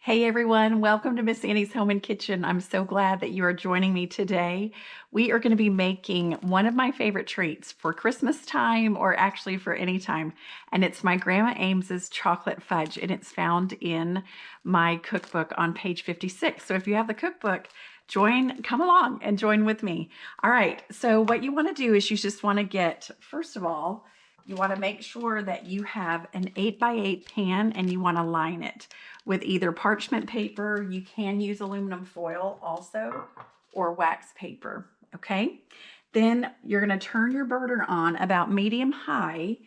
Hey everyone, welcome to Miss Annie's Home and Kitchen. I'm so glad that you are joining me today. We are going to be making one of my favorite treats for Christmas time or actually for any time, and it's my Grandma Ambs' chocolate fudge, and it's found in my cookbook on page 56. So if you have the cookbook, come along and join with me. All right, so what you want to do is you just want to get, first of all, you want to make sure that you have an 8x8 pan and you want to line it with either parchment paper. You can use aluminum foil also, or wax paper, okay? Then you're going to turn your burner on about medium high,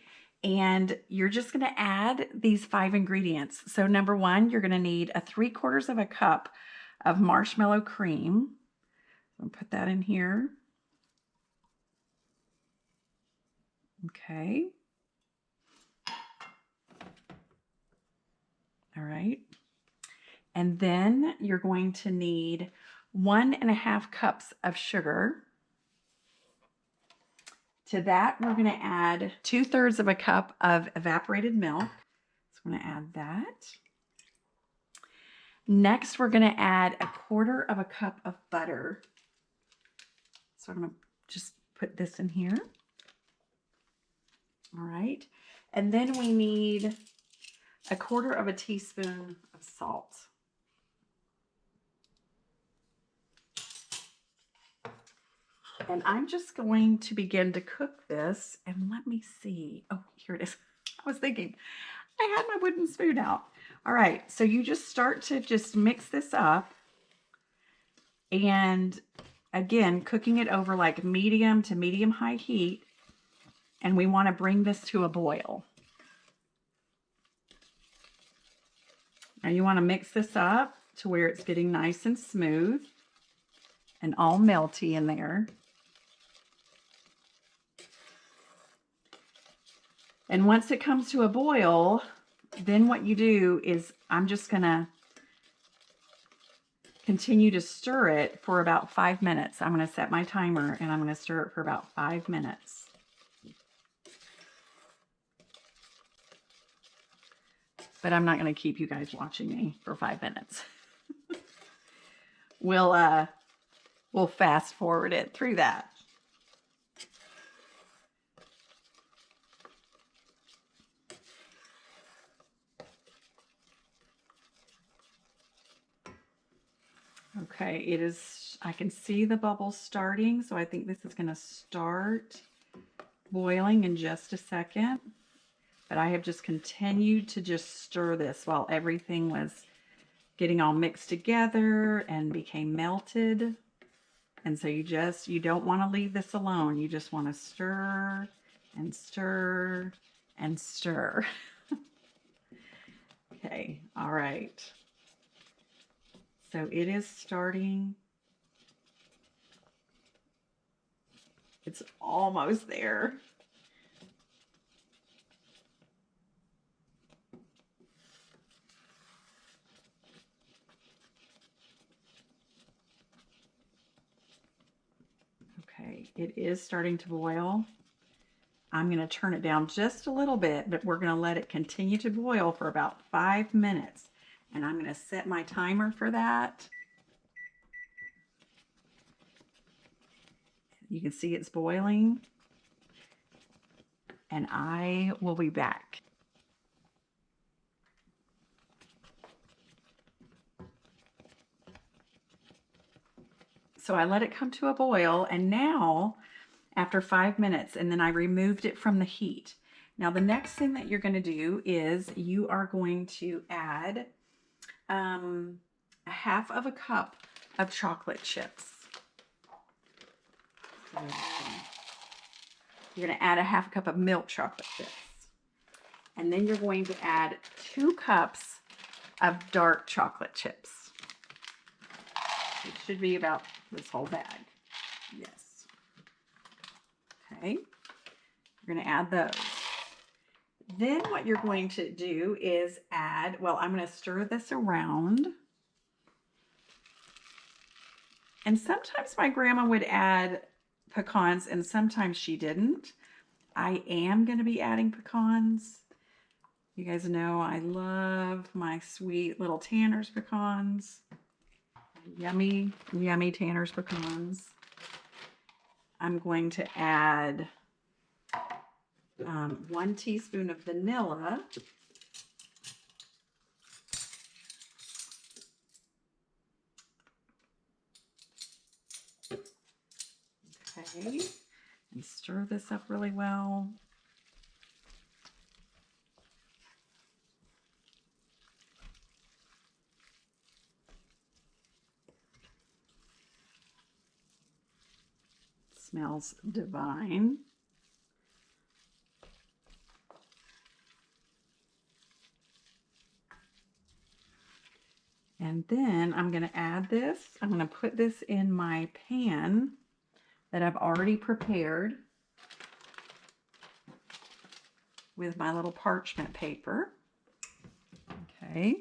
and you're just going to add these 5 ingredients. So number 1, you're going to need a 3/4 of a cup of marshmallow cream. I'll put that in here. Okay. All right. And then you're going to need 1.5 cups of sugar. To that, we're going to add 2/3 of a cup of evaporated milk. So I'm going to add that. Next, we're going to add 1/4 of a cup of butter. So I'm going to just put this in here. All right. And then we need 1/4 of a teaspoon of salt. And I'm just going to begin to cook this, and let me see. Oh, here it is. I was thinking I had my wooden spoon out. All right, so you just start to just mix this up, and again, cooking it over like medium to medium high heat, and we want to bring this to a boil. Now you want to mix this up to where it's getting nice and smooth and all melty in there. And once it comes to a boil, then what you do is I'm just going to continue to stir it for about 5 minutes. I'm going to set my timer and I'm going to stir it for about 5 minutes. But I'm not going to keep you guys watching me for 5 minutes. We'll fast forward it through that. Okay, it is, I can see the bubbles starting, so I think this is going to start boiling in just a second. But I have just continued to just stir this while everything was getting all mixed together and became melted. And so you don't want to leave this alone. You just want to stir and stir and stir. Okay, all right. So it is starting. It's almost there. Okay, it is starting to boil. I'm going to turn it down just a little bit, but we're going to let it continue to boil for about 5 minutes. And I'm going to set my timer for that. You can see it's boiling. And I will be back. So I let it come to a boil, and now after 5 minutes, and then I removed it from the heat. Now the next thing that you're going to do is you are going to add 1/2 of a cup of chocolate chips. You're going to add 1/2 cup of milk chocolate chips. And then you're going to add 2 cups of dark chocolate chips. It should be about this whole bag. Yes. Okay. You're going to add those. Then what you're going to do is add, well, I'm going to stir this around. And sometimes my grandma would add pecans and sometimes she didn't. I am going to be adding pecans. You guys know I love my sweet little Tanner's pecans. Yummy, yummy Tanner's pecans. I'm going to add 1 teaspoon of vanilla. Okay, and stir this up really well. Smells divine. And then I'm going to add this. I'm going to put this in my pan that I've already prepared with my little parchment paper. Okay.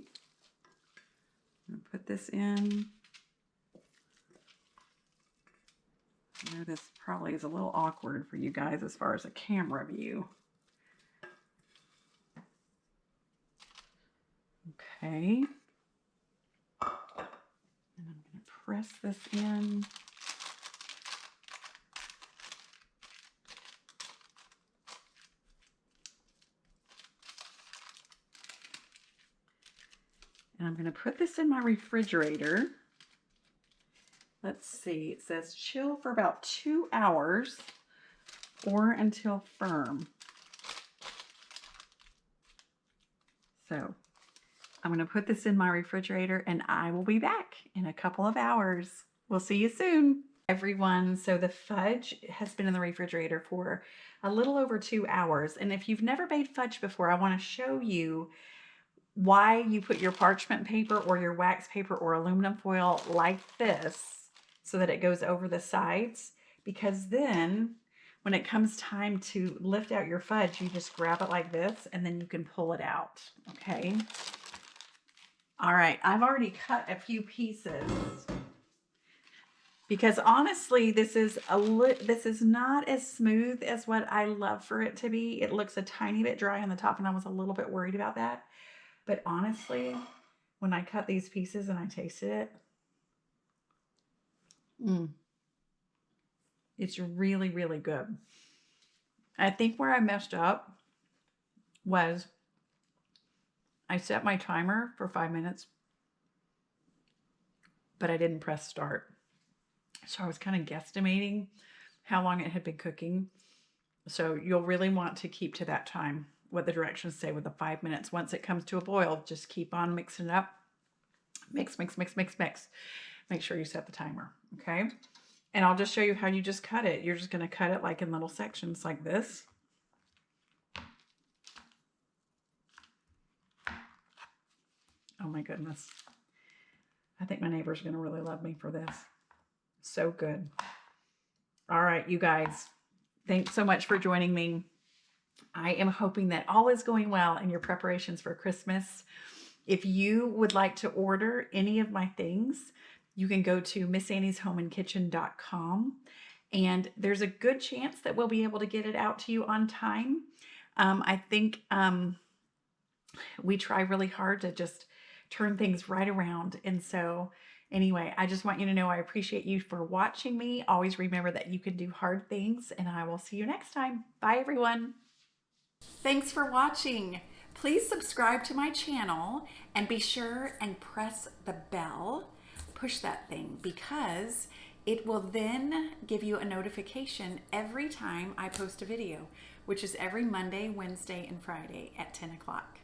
I'm going to put this in. I know this probably is a little awkward for you guys as far as a camera view. Okay. And I'm going to press this in. And I'm going to put this in my refrigerator. Let's see, it says chill for about 2 hours or until firm. So I'm going to put this in my refrigerator and I will be back in a couple of hours. We'll see you soon, everyone. So the fudge has been in the refrigerator for a little over 2 hours. And if you've never made fudge before, I want to show you why you put your parchment paper or your wax paper or aluminum foil like this so that it goes over the sides. Because then when it comes time to lift out your fudge, you just grab it like this and then you can pull it out. Okay. All right. I've already cut a few pieces because honestly, this is not as smooth as what I love for it to be. It looks a tiny bit dry on the top and I was a little bit worried about that. But honestly, when I cut these pieces and I tasted it, it's really, really good. I think where I messed up was I set my timer for 5 minutes, but I didn't press start. So I was kind of guesstimating how long it had been cooking. So you'll really want to keep to that time, what the directions say with the 5 minutes. Once it comes to a boil, just keep on mixing it up. Mix, mix, mix, mix, mix. Make sure you set the timer, okay? And I'll just show you how you just cut it. You're just going to cut it like in little sections like this. Oh my goodness. I think my neighbor's going to really love me for this. So good. All right, you guys. Thanks so much for joining me. I am hoping that all is going well in your preparations for Christmas. If you would like to order any of my things, you can go to missannyshomeandkitchen.com and there's a good chance that we'll be able to get it out to you on time. I think we try really hard to just turn things right around. And so anyway, I just want you to know I appreciate you for watching me. Always remember that you can do hard things, and I will see you next time. Bye, everyone. Thanks for watching. Please subscribe to my channel and be sure and press the bell. Push that thing because it will then give you a notification every time I post a video, which is every Monday, Wednesday, and Friday at 10 o'clock.